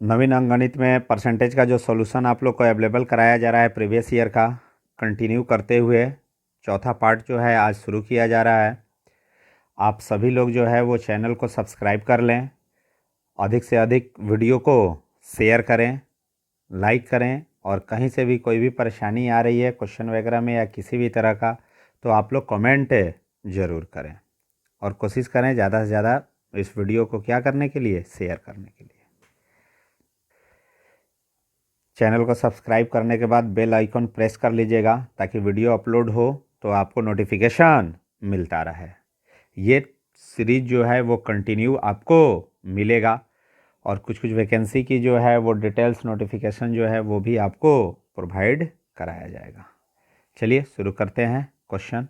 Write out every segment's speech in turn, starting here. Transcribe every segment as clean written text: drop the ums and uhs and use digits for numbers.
नवीन अंकगणित में परसेंटेज का जो सॉल्यूशन आप लोग को अवेलेबल कराया जा रहा है प्रीवियस ईयर का, कंटिन्यू करते हुए चौथा पार्ट जो है आज शुरू किया जा रहा है। आप सभी लोग जो है वो चैनल को सब्सक्राइब कर लें, अधिक से अधिक वीडियो को शेयर करें, लाइक करें, और कहीं से भी कोई भी परेशानी आ रही है क्वेश्चन वगैरह में या किसी भी तरह का, तो आप लोग कमेंट ज़रूर करें और कोशिश करें ज़्यादा से ज़्यादा इस वीडियो को क्या करने के लिए, शेयर करने के लिए। चैनल को सब्सक्राइब करने के बाद बेल आइकन प्रेस कर लीजिएगा ताकि वीडियो अपलोड हो तो आपको नोटिफिकेशन मिलता रहे। ये सीरीज जो है वो कंटिन्यू आपको मिलेगा और कुछ कुछ वैकेंसी की जो है वो डिटेल्स नोटिफिकेशन जो है वो भी आपको प्रोवाइड कराया जाएगा। चलिए शुरू करते हैं। क्वेश्चन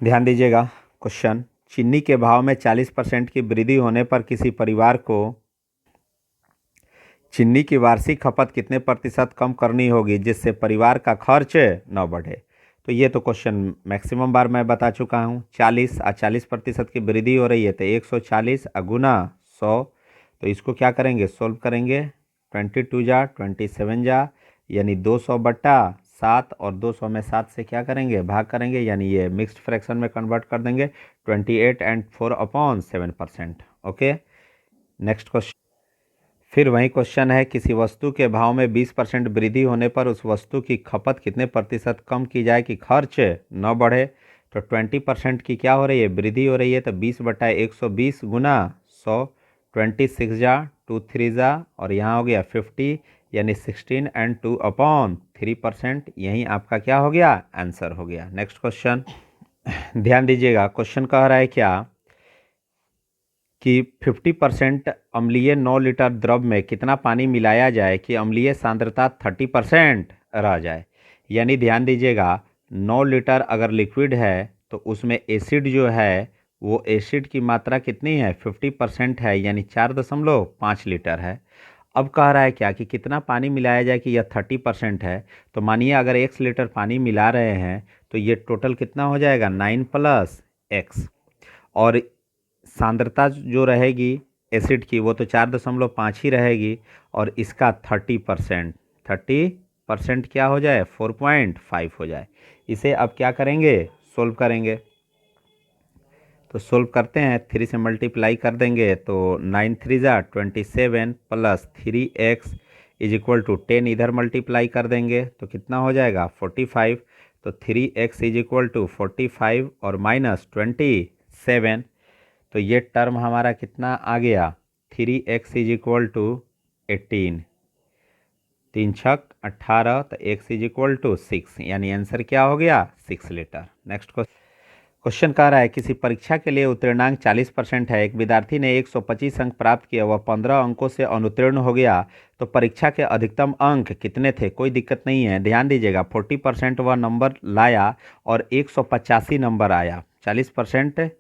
ध्यान दीजिएगा। क्वेश्चन, चीनी के भाव में 40% की वृद्धि होने पर किसी परिवार को चीनी की वार्षिक खपत कितने प्रतिशत कम करनी होगी जिससे परिवार का खर्च न बढ़े। तो ये तो क्वेश्चन मैक्सिमम बार मैं बता चुका हूँ। 40% की वृद्धि हो रही है तो 140 गुना 100, तो इसको क्या करेंगे, सोल्व करेंगे। 22 जा 27 जा यानी 200/7 और 200 में 7 से क्या करेंगे, भाग करेंगे, यानी ये मिक्स्ड फ्रैक्शन में कन्वर्ट कर देंगे। 28 एंड 4/7%। Okay, next question. फिर वही क्वेश्चन है, किसी वस्तु के भाव में 20% वृद्धि होने पर उस वस्तु की खपत कितने प्रतिशत कम की जाए कि खर्च न बढ़े। तो 20% की क्या हो रही है, वृद्धि हो रही है, तो 20/120 गुना 100, 26 जा 2 3 जा और यहाँ हो गया 50 यानी 16 एंड 2/3%। यही आपका क्या हो गया, आंसर हो गया। नेक्स्ट क्वेश्चन ध्यान दीजिएगा। क्वेश्चन कह रहा है क्या कि 50% अम्लीय 9 लीटर द्रव में कितना पानी मिलाया जाए कि अम्लीय सांद्रता 30% रह जाए। यानी ध्यान दीजिएगा, 9 लीटर अगर लिक्विड है तो उसमें एसिड जो है वो एसिड की मात्रा कितनी है, 50% है, यानी 4.5 लीटर है। अब कह रहा है क्या कि कितना पानी मिलाया जाए कि यह 30% है। तो मानिए अगर x लीटर पानी मिला रहे हैं तो ये टोटल कितना हो जाएगा, 9 + x, और सांद्रता जो रहेगी एसिड की वो तो 4.5 ही रहेगी, और इसका 30% क्या हो जाए, 4.5 हो जाए। इसे अब क्या करेंगे, सोल्व करेंगे। तो सोल्व करते हैं, 3 से मल्टीप्लाई कर देंगे तो 9 3 जा 27 + 3x = 10, इधर मल्टीप्लाई कर देंगे तो कितना हो जाएगा, 45। तो 3x = 45 और -27, तो ये टर्म हमारा कितना आ गया, 3x = 18, 3 छक 18, तो x = 6, यानी आंसर क्या हो गया, 6 लीटर। नेक्स्ट क्वेश्चन कह रहा है किसी परीक्षा के लिए उत्तीर्णांक 40% है, एक विद्यार्थी ने 125 अंक प्राप्त किया, वह 15 अंकों से अनुत्तीर्ण हो गया, तो परीक्षा के अधिकतम अंक कितने थे। कोई दिक्कत नहीं है, ध्यान दीजिएगा। 40% वह नंबर लाया और 185 नंबर आया। 40%,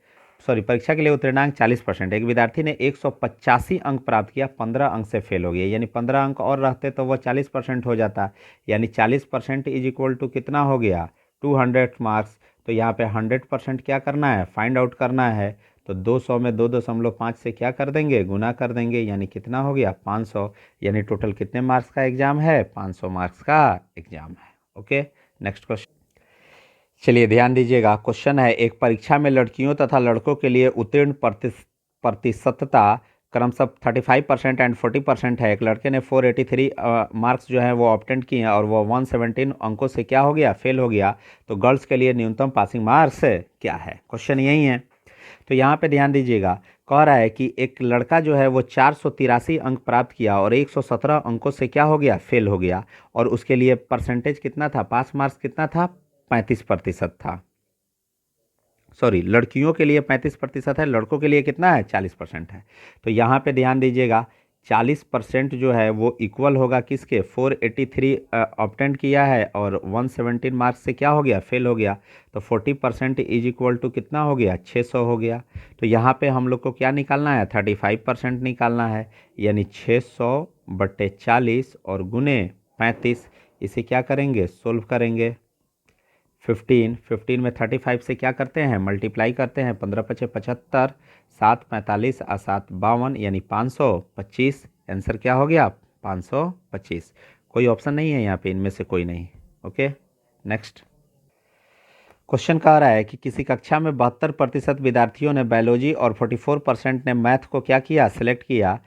सॉरी, परीक्षा के लिए उत्तीर्णांक 40%, एक विद्यार्थी ने 185 अंक प्राप्त किया, 15 अंक से फेल हो गया, यानी 15 अंक और रहते तो वह 40% हो जाता, यानी 40% = कितना हो गया, 200 मार्क्स। तो यहाँ पे 100% क्या करना है, फाइंड आउट करना है। तो 200 में 2.5 से क्या कर देंगे, गुना कर देंगे, यानी कितना हो गया, 500। यानी टोटल कितने मार्क्स का एग्जाम है, 500 मार्क्स का एग्जाम है। Okay, next question. चलिए ध्यान दीजिएगा। क्वेश्चन है, एक परीक्षा में लड़कियों तथा लड़कों के लिए उत्तीर्ण प्रतिशतता क्रमशः 35% एंड 40% है। एक लड़के ने 483 मार्क्स जो है वो ऑब्टेन किए हैं और वो 117 अंकों से क्या हो गया, फेल हो गया। तो गर्ल्स के लिए न्यूनतम पासिंग मार्क्स क्या है, क्वेश्चन यही है। तो यहाँ पे ध्यान दीजिएगा, कह रहा है कि एक लड़का जो है वो 483 अंक प्राप्त किया और 117 अंकों से क्या हो गया, फेल हो गया, और उसके लिए परसेंटेज कितना था, पास मार्क्स कितना था, 35% था। सॉरी, लड़कियों के लिए 35% है, लड़कों के लिए कितना है, 40% है। तो यहाँ पे ध्यान दीजिएगा, 40% जो है वो इक्वल होगा किसके, 483 ऑब्टेन किया है और 117 मार्क्स से क्या हो गया, फेल हो गया। तो 40% = कितना हो गया, 600 हो गया। तो यहाँ पे हम लोग को क्या निकालना है, 35% निकालना है, यानी 600/40 और गुने 35। इसे क्या करेंगे, सोल्व करेंगे। 15 में 35 से क्या करते हैं, मल्टीप्लाई करते हैं, 15 × 5 = 75, 7 45 और 7 52, यानी 525 आंसर क्या हो गया 525। कोई ऑप्शन नहीं है यहाँ पे, इनमें से कोई नहीं। ओके, नेक्स्ट क्वेश्चन कह रहा है कि किसी कक्षा में 72% विद्यार्थियों ने बायोलॉजी और 44% ने मैथ को क्या किया, सिलेक्ट किया।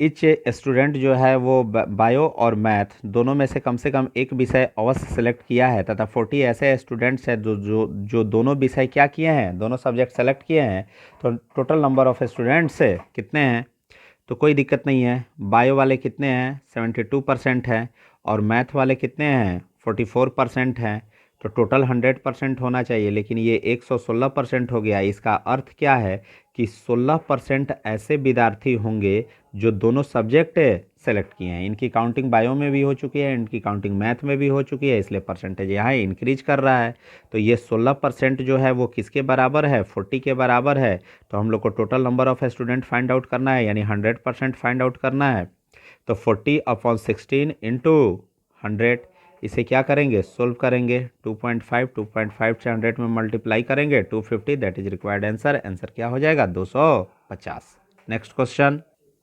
इच स्टूडेंट जो है वो बायो और मैथ दोनों में से कम एक विषय अवश्य सेलेक्ट किया है तथा 40 ऐसे स्टूडेंट्स हैं जो दोनों विषय क्या किए हैं, दोनों सब्जेक्ट सेलेक्ट किए हैं। तो टोटल नंबर ऑफ स्टूडेंट्स कितने हैं, तो कोई दिक्कत नहीं है। बायो वाले कितने हैं 72% हैं और मैथ वाले कितने हैं 44% हैं। तो टोटल 100% होना चाहिए, लेकिन ये 116% हो गया। इसका अर्थ क्या है कि 16% ऐसे विद्यार्थी होंगे जो दोनों सब्जेक्ट सेलेक्ट किए हैं। इनकी काउंटिंग बायो में भी हो चुकी है, इनकी काउंटिंग मैथ में भी हो चुकी है, इसलिए परसेंटेज यहाँ इंक्रीज कर रहा है। तो ये 16% जो है वो किसके बराबर है, 40 के बराबर है। तो हम लोग को total number of student find out करना है, यानी 100% फाइंड आउट करना है। तो 40/16 इंटू 100, इसे क्या करेंगे, सोल्व करेंगे। 2.5 से 100 में मल्टीप्लाई करेंगे 250, that is required answer. Answer क्या हो जाएगा 250। नेक्स्ट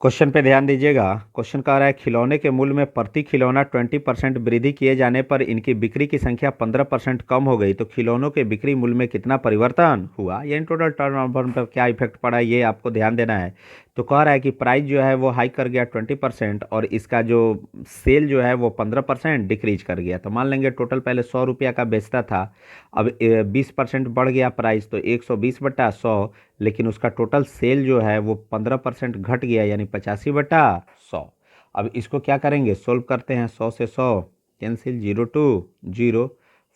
क्वेश्चन पे ध्यान दीजिएगा। क्वेश्चन कह रहा है खिलौने के मूल्य में प्रति खिलौना 20% वृद्धि किए जाने पर इनकी बिक्री की संख्या 15% कम हो गई, तो खिलौनों के बिक्री मूल्य में कितना परिवर्तन हुआ, यानी टोटल टर्नओवर पर क्या इफेक्ट पड़ा, ये आपको ध्यान देना है। तो कह रहा है कि प्राइस जो है वो हाइक कर गया 20% और इसका जो सेल जो है वो 15% डिक्रीज कर गया। तो मान लेंगे टोटल पहले 100 रुपया का बेचता था, अब 20% बढ़ गया प्राइस, तो 120/100, लेकिन उसका टोटल सेल जो है वो 15% घट गया, यानी 85/100। अब इसको क्या करेंगे, सोल्व करते हैं। 100 से 100 कैंसिल, 0 2 0,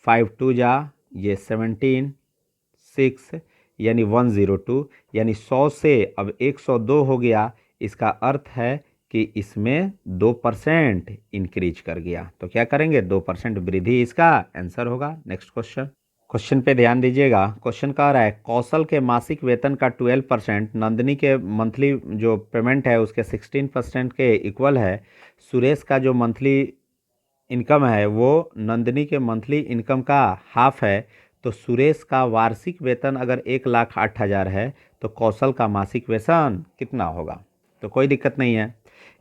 5 2 जा ये 17 6, यानी 102, यानी 100 से अब 102 हो गया। इसका अर्थ है कि इसमें 2% इंक्रीज कर गया। तो क्या करेंगे, 2% वृद्धि इसका आंसर होगा। नेक्स्ट क्वेश्चन पे ध्यान दीजिएगा। क्वेश्चन कह रहा है कौशल के मासिक वेतन का 12% नंदिनी के मंथली जो पेमेंट है उसके 16% के इक्वल है। सुरेश का जो मंथली इनकम है वो नंदिनी के मंथली इनकम का हाफ है। तो सुरेश का वार्षिक वेतन अगर 1,08,000 है तो कौशल का मासिक वेतन कितना होगा। तो कोई दिक्कत नहीं है,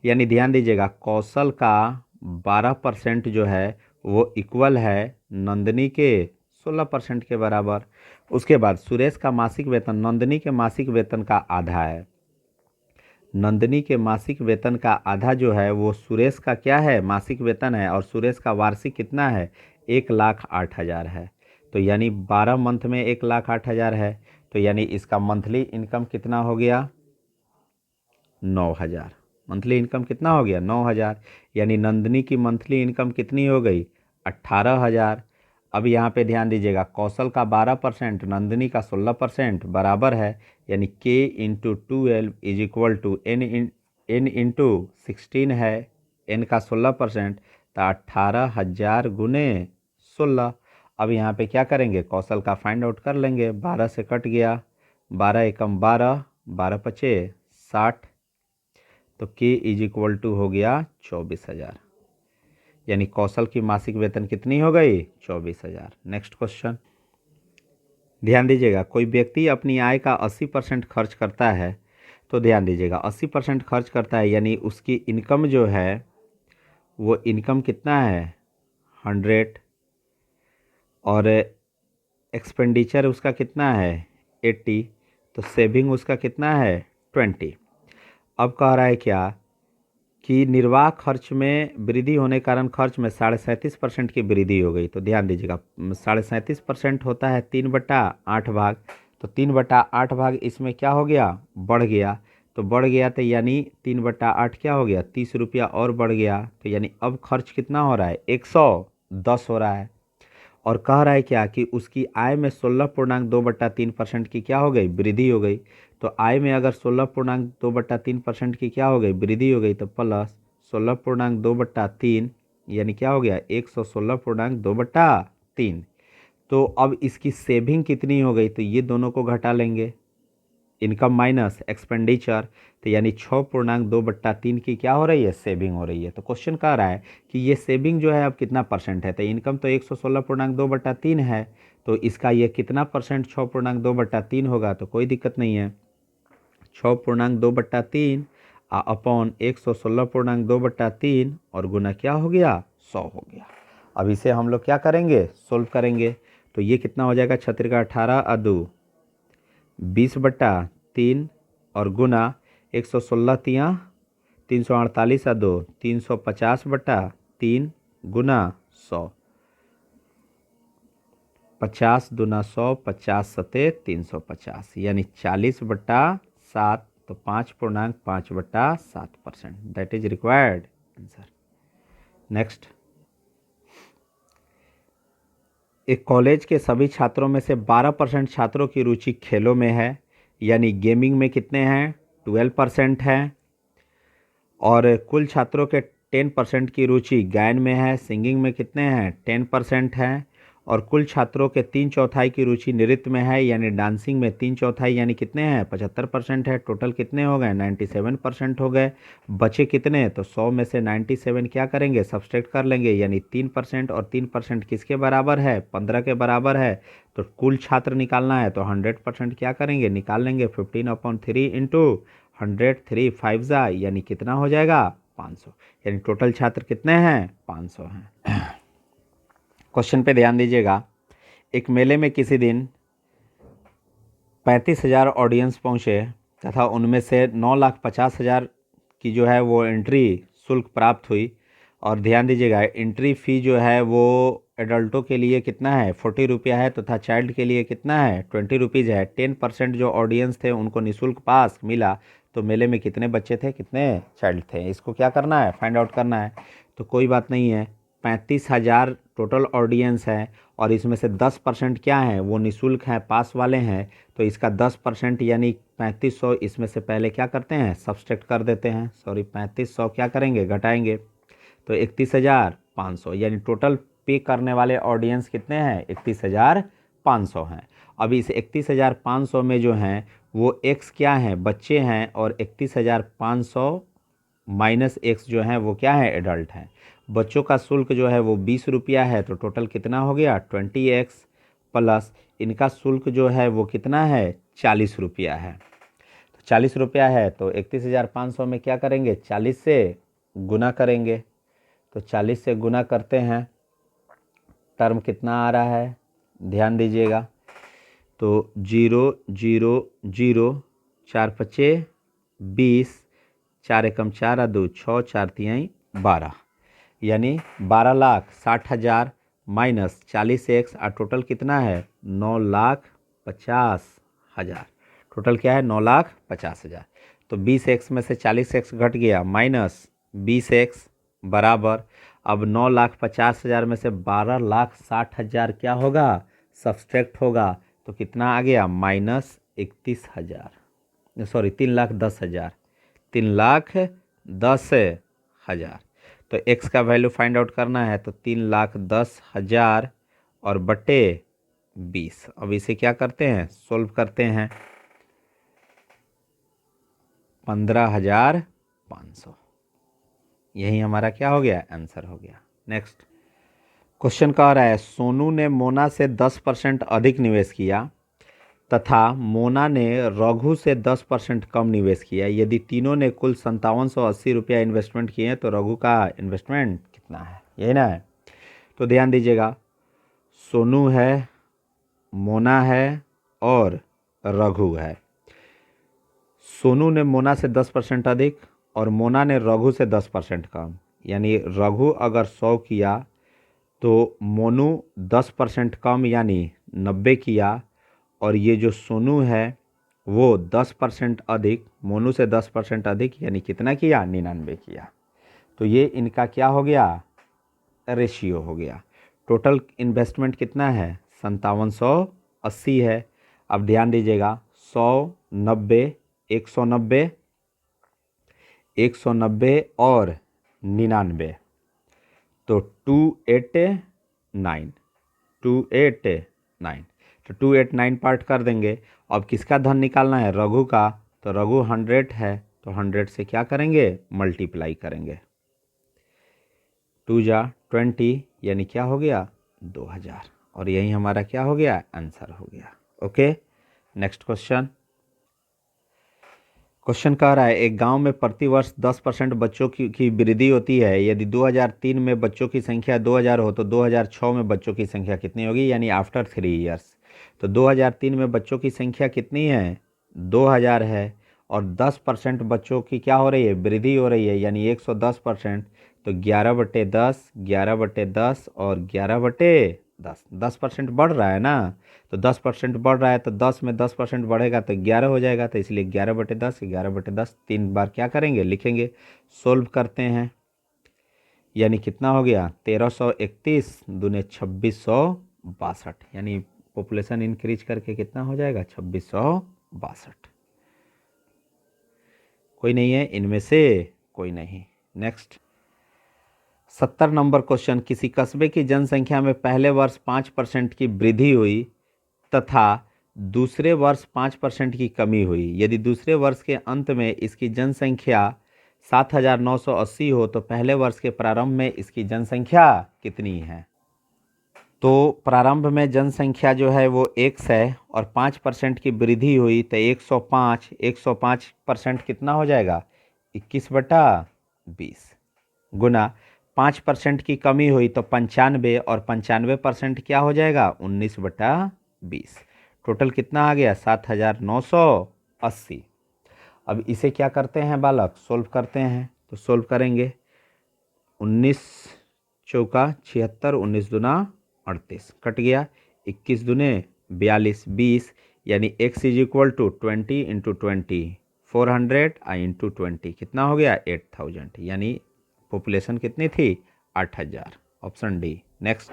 यानी ध्यान दीजिएगा कौशल का 12% जो है वो इक्वल है नंदिनी के 16% के बराबर। उसके बाद सुरेश का मासिक वेतन नंदिनी के मासिक वेतन का आधा है। नंदिनी के मासिक वेतन का आधा जो है वो सुरेश का क्या है, मासिक वेतन है, और सुरेश का वार्षिक कितना है 1,08,000 है। तो यानी 12 मंथ में 1,08,000 है, तो यानी इसका मंथली इनकम कितना हो गया 9,000। मंथली इनकम कितना हो गया 9,000, यानी नंदिनी की मंथली इनकम कितनी हो गई 18,000। अब यहाँ पे ध्यान दीजिएगा कौशल का 12% नंदिनी का 16% बराबर है, यानी k into 12 is equal to n into 16 है, n का 16%, तो 18,000 गुने 16। अब यहाँ पे क्या करेंगे, कौशल का फाइंड आउट कर लेंगे। 12 से कट गया, 12 एकम 12, 12 पचे 60, तो k इज इक्वल टू हो गया 24,000, यानी कौशल की मासिक वेतन कितनी हो गई 24,000। नेक्स्ट क्वेश्चन ध्यान दीजिएगा। कोई व्यक्ति अपनी आय का 80% खर्च करता है, तो ध्यान दीजिएगा 80% खर्च करता है, यानी उसकी इनकम जो है वो इनकम कितना है 100, और एक्सपेंडिचर उसका कितना है 80, तो सेविंग उसका कितना है 20। अब कह रहा है क्या कि निर्वाह खर्च में वृद्धि होने कारण खर्च में 37.5% की वृद्धि हो गई। तो ध्यान दीजिएगा 37.5% होता है 3/8 भाग, तो 3/8 भाग इसमें क्या हो गया बढ़ गया। तो बढ़ गया तो यानी 3/8 क्या हो गया 30 रुपया और बढ़ गया। तो यानी अब खर्च कितना हो रहा है 110 हो रहा है। और कह रहा है क्या कि उसकी आय में 16.2/3% की क्या हो गई वृद्धि हो गई। तो आय में अगर 16.2/3% की क्या हो गई वृद्धि हो गई, तो प्लस 16.2/3 यानी क्या हो गया 116.2/3। तो अब इसकी सेविंग कितनी हो गई, तो ये दोनों को घटा लेंगे, इनकम माइनस एक्सपेंडिचर, तो यानी 6.2/3 की क्या हो रही है सेविंग हो रही है। तो क्वेश्चन कह रहा है कि ये सेविंग जो है अब कितना परसेंट है, तो इनकम तो 116.2/3 है, तो इसका ये कितना परसेंट 6.2/3 होगा। तो कोई दिक्कत नहीं है, 6.2/3 अपॉन 116.2/3 और गुना क्या हो गया 100 हो गया। अब इसे हम लोग क्या करेंगे सोल्व करेंगे। तो ये कितना हो जाएगा 36 का 18 अदू 20/3 और गुना 116 तिया 348 अदो 350/3 गुना 100 50 दूना 100 50 सते 350 यानी 40/7 तो 5.5/7%। That is required answer. Next, एक कॉलेज के सभी छात्रों में से 12% छात्रों की रुचि खेलों में है, यानी गेमिंग में कितने हैं 12% है, और कुल छात्रों के 10% की रुचि गायन में है, सिंगिंग में कितने हैं 10% है, और कुल छात्रों के 3/4 की रुचि नृत्य में है यानी डांसिंग में 3/4 यानी कितने हैं 75% है। टोटल कितने हो गए 97% हो गए। बचे कितने, तो 100 में से 97 क्या करेंगे सब्सट्रैक्ट कर लेंगे, यानी 3% और 3% किसके बराबर है 15 के बराबर है। तो कुल छात्र निकालना है तो 100% क्या करेंगे निकाल लेंगे 15/3 इंटू 100 3 5 जा यानी कितना हो जाएगा 500, यानी टोटल छात्र कितने हैं 500 हैं। क्वेश्चन पे ध्यान दीजिएगा। एक मेले में किसी दिन 35,000 ऑडियंस पहुंचे तथा उनमें से 9,50,000 की जो है वो एंट्री शुल्क प्राप्त हुई। और ध्यान दीजिएगा एंट्री फ़ी जो है वो एडल्टों के लिए कितना है 40 रुपया है तथा चाइल्ड के लिए कितना है 20 रुपीज़ है। 10% जो ऑडियंस थे उनको निःशुल्क पास मिला। तो मेले में कितने बच्चे थे कितने चाइल्ड थे, इसको क्या करना है फाइंड आउट करना है। तो कोई बात नहीं है, 35,000 टोटल ऑडियंस है और इसमें से 10% क्या है वो निःशुल्क हैं पास वाले हैं। तो इसका 10% यानी 3500 इसमें से पहले क्या करते हैं सब्सट्रैक्ट कर देते हैं, सॉरी 3500 क्या करेंगे घटाएंगे तो 31,500 यानी टोटल पे करने वाले ऑडियंस कितने हैं 31,500 हैं। अब इस 31,500 में जो हैं वो एक्स क्या हैं बच्चे हैं और 31,500 माइनस एक्स जो है वो क्या है एडल्ट हैं। बच्चों का शुल्क जो है वो 20 रुपया है तो टोटल कितना हो गया 20x प्लस इनका शुल्क जो है वो कितना है 40 रुपया है। तो 40 रुपया है तो 31,500 में क्या करेंगे 40 से गुना करेंगे। तो 40 से गुना करते हैं, टर्म कितना आ रहा है ध्यान दीजिएगा। तो 0 0 0 4 पचे 20 4 एकम 4 2 6 4 तिहाई 12 यानी 12,60,000 माइनस 40x और टोटल कितना है 9,50,000। टोटल क्या है 9,50,000। तो 20x में से 40x घट गया माइनस 20x बराबर अब 9,50,000 में से 12,60,000 क्या होगा सब्सट्रैक्ट होगा। तो कितना आ गया माइनस 31,000 सॉरी 3,10,000 3,10,000। तो x का वैल्यू फाइंड आउट करना है तो 3,10,000 और बटे 20। अब इसे क्या करते हैं सोल्व करते हैं 15,500 यही हमारा क्या हो गया आंसर हो गया। नेक्स्ट क्वेश्चन कह रहा है सोनू ने मोना से 10% अधिक निवेश किया तथा मोना ने रघु से 10% कम निवेश किया। यदि तीनों ने कुल 5780 रुपया इन्वेस्टमेंट किए हैं तो रघु का इन्वेस्टमेंट कितना है, यही ना है। तो ध्यान दीजिएगा सोनू है, मोना है और रघु है। सोनू ने मोना से 10% अधिक और मोना ने रघु से 10% कम, यानी रघु अगर 100 किया तो मोनू 10% कम यानी 90 किया, और ये जो सोनू है वो 10% अधिक मोनू से 10% अधिक यानी कितना किया 99 किया। तो ये इनका क्या हो गया रेशियो हो गया। टोटल इन्वेस्टमेंट कितना है 5780 है। अब ध्यान दीजिएगा 100 90 190 190 और 99 तो 289 289 तो 289 पार्ट कर देंगे। अब किसका धन निकालना है रघु का, तो रघु 100 है तो 100 से क्या करेंगे मल्टीप्लाई करेंगे 2 जा 20 यानी क्या हो गया 2000 और यही हमारा क्या हो गया आंसर हो गया। Okay next question. क्वेश्चन कह रहा है एक गांव में प्रतिवर्ष 10% बच्चों की वृद्धि होती है। यदि 2003 में बच्चों की संख्या 2000 हो तो 2006 में बच्चों की संख्या कितनी होगी, यानी आफ्टर 3 ईयर्स। तो 2003 में बच्चों की संख्या कितनी है, 2000 है, और 10% बच्चों की क्या हो रही है, वृद्धि हो रही है, यानी 110%। तो 11/10, 11/10 और 11/10, 10% बढ़ रहा है ना। तो 10% बढ़ रहा है तो 10 में 10% बढ़ेगा तो 11 हो जाएगा। तो इसलिए 11/10, 11/10 3 बार क्या करेंगे, लिखेंगे। सोल्व करते हैं, यानी कितना हो गया, 1331 दूने 2662, यानी पॉपुलेशन इंक्रीज करके कितना हो जाएगा, 2662। कोई नहीं है इनमें से, कोई नहीं। नेक्स्ट 70 नंबर क्वेश्चन, किसी कस्बे की जनसंख्या में पहले वर्ष 5% की वृद्धि हुई तथा दूसरे वर्ष 5% की कमी हुई। यदि दूसरे वर्ष के अंत में इसकी जनसंख्या 7980 हो तो पहले वर्ष के प्रारंभ में इसकी जनसंख्या कितनी है। तो प्रारंभ में जनसंख्या जो है वो 100 है और 5% की वृद्धि हुई तो 105, 105% कितना हो जाएगा, 21/20 गुना 5% की कमी हुई तो 95, और 95% क्या हो जाएगा, 19/20। टोटल कितना आ गया, 7980। अब इसे क्या करते हैं बालक, सोल्व करते हैं। तो सोल्व करेंगे, 19 चौका 76, 19 दूना 38, कट गया, 21 दूने 42, 20, यानी x is equal to 20 into 20, 400 into 20 कितना हो गया, 8000, यानी पॉपुलेशन कितनी थी, 8000। Option D. नेक्स्ट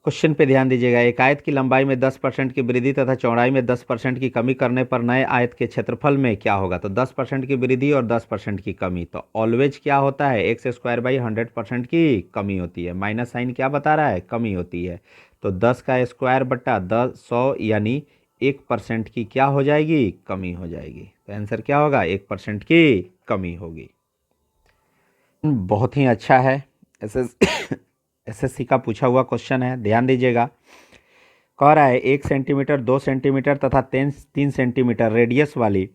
क्वेश्चन पे ध्यान दीजिएगा। एक आयत की लंबाई में 10% की वृद्धि तथा चौड़ाई में 10% की कमी करने पर नए आयत के क्षेत्रफल में क्या होगा। तो 10% की वृद्धि और 10% की कमी, तो ऑलवेज क्या होता है, x²/100% की कमी होती है। माइनस साइन क्या बता रहा है, कमी होती है। तो 10 का स्क्वायर बट्टा 10 100, यानी 1% की क्या हो जाएगी, कमी हो जाएगी। तो आंसर क्या होगा, 1% की कमी होगी। बहुत ही अच्छा है, एसएससी का पूछा हुआ क्वेश्चन है, ध्यान दीजिएगा। कह रहा है 1 सेंटीमीटर, 2 सेंटीमीटर तथा 3 सेंटीमीटर रेडियस वाली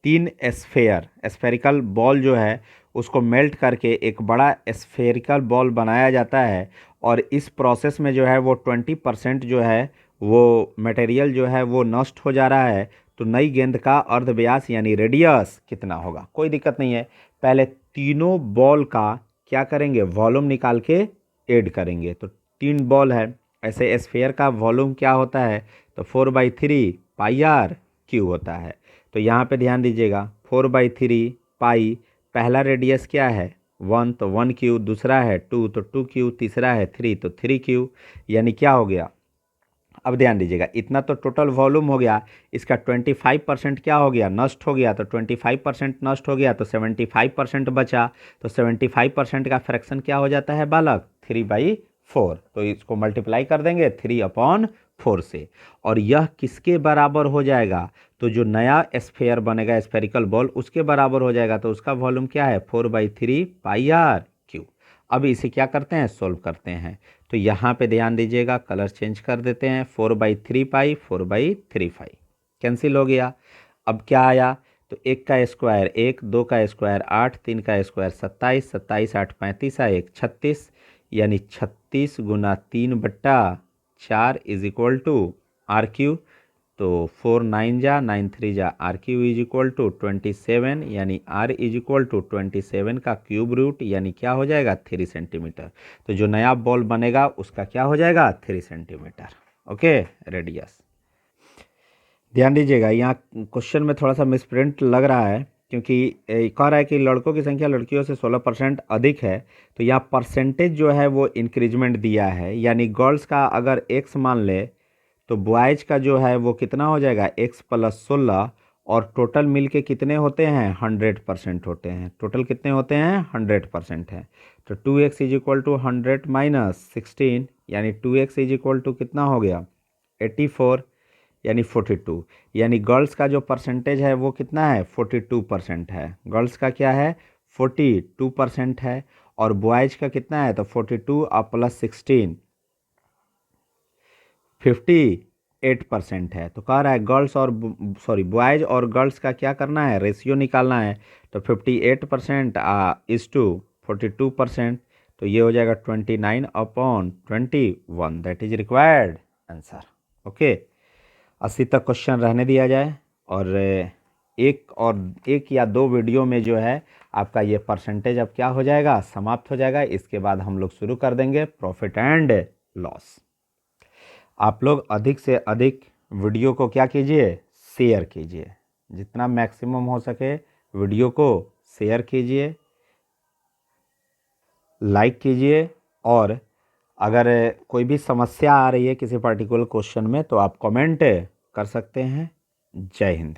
3 स्फेरिकल बॉल जो है उसको मेल्ट करके एक बड़ा स्फेरिकल बॉल बनाया जाता है, और इस प्रोसेस में जो है वो 20% जो है वो मटेरियल जो है वो नष्ट हो जा रहा है। तो नई गेंद का अर्धव्यास यानी रेडियस कितना होगा। कोई दिक्कत नहीं है, पहले तीनों बॉल का क्या करेंगे, वॉल्यूम निकाल के ऐड करेंगे। तो 3 बॉल है, ऐसे स्फेयर का वॉल्यूम क्या होता है, तो 4/3 πr³ होता है। तो यहाँ पे ध्यान दीजिएगा, 4/3 पाई, पहला रेडियस क्या है 1, तो 1³ दूसरा है 2, तो 2³ तीसरा है 3, तो 3³ यानी क्या हो गया। अब ध्यान दीजिएगा, इतना तो टोटल वॉल्यूम हो गया, इसका 25% क्या हो गया, नष्ट हो गया। तो 25% नष्ट हो गया तो 75% बचा। तो 75% का फ्रैक्शन क्या हो जाता है बालक, 3/4। तो इसको मल्टीप्लाई कर देंगे 3/4 से, और यह किसके बराबर हो जाएगा, तो जो नया स्फेयर बनेगा स्फेरिकल बॉल उसके बराबर हो जाएगा। तो उसका वॉल्यूम क्या है, 4/3 πr³। अब इसे क्या करते हैं, सोल्व करते हैं। तो यहाँ पे ध्यान दीजिएगा, कलर चेंज कर देते हैं, 4/3 पाई, 4/3 पाई कैंसिल हो गया। अब क्या आया, तो 1 का स्क्वायर 1, 2 का स्क्वायर 8, 3 का स्क्वायर 27, 27 8 35 1 36, यानी 36 गुना 3/4 इज इक्वल टू r³। तो 4 9 जा 9 3 जा r³ इज इक्वल टू 27, यानी r इज इक्वल टू 27 का क्यूब रूट, यानी क्या हो जाएगा, 3 सेंटीमीटर। तो जो नया बॉल बनेगा उसका क्या हो जाएगा, 3 सेंटीमीटर। Okay, radius. ध्यान दीजिएगा, यहाँ क्वेश्चन में थोड़ा सा मिसप्रिंट लग रहा है, क्योंकि कह रहा है कि लड़कों की संख्या लड़कियों से 16% अधिक है। तो यहाँ परसेंटेज जो है वो इंक्रीजमेंट दिया है, यानी गर्ल्स का अगर x मान ले तो बॉयज का जो है वो कितना हो जाएगा, x + 16, और टोटल मिल के कितने होते हैं, 100% होते हैं। टोटल कितने होते हैं, 100% है। तो 2x is equal to 100 minus 16, यानी 2x इज इक्वल टू कितना हो गया, 84, यानी 42। यानी गर्ल्स का जो परसेंटेज है वो कितना है, 42% है। गर्ल्स का क्या है, 42% है, और बॉयज का कितना है, तो 42 + 16 58 58% है। तो कह रहा है गर्ल्स और बॉयज़ और गर्ल्स का क्या करना है, रेशियो निकालना है। तो 58% इज टू 42%, तो ये हो जाएगा 29/21, that is required answer. Okay, 80 तक क्वेश्चन रहने दिया जाए, और एक या दो वीडियो में जो है आपका ये परसेंटेज अब क्या हो जाएगा, समाप्त हो जाएगा। इसके बाद हम लोग शुरू कर देंगे प्रॉफिट एंड लॉस। आप लोग अधिक से अधिक वीडियो को क्या कीजिए, शेयर कीजिए, जितना मैक्सिमम हो सके वीडियो को शेयर कीजिए, लाइक कीजिए, और अगर कोई भी समस्या आ रही है किसी पर्टिकुलर क्वेश्चन में तो आप कमेंट कर सकते हैं। जय हिंद।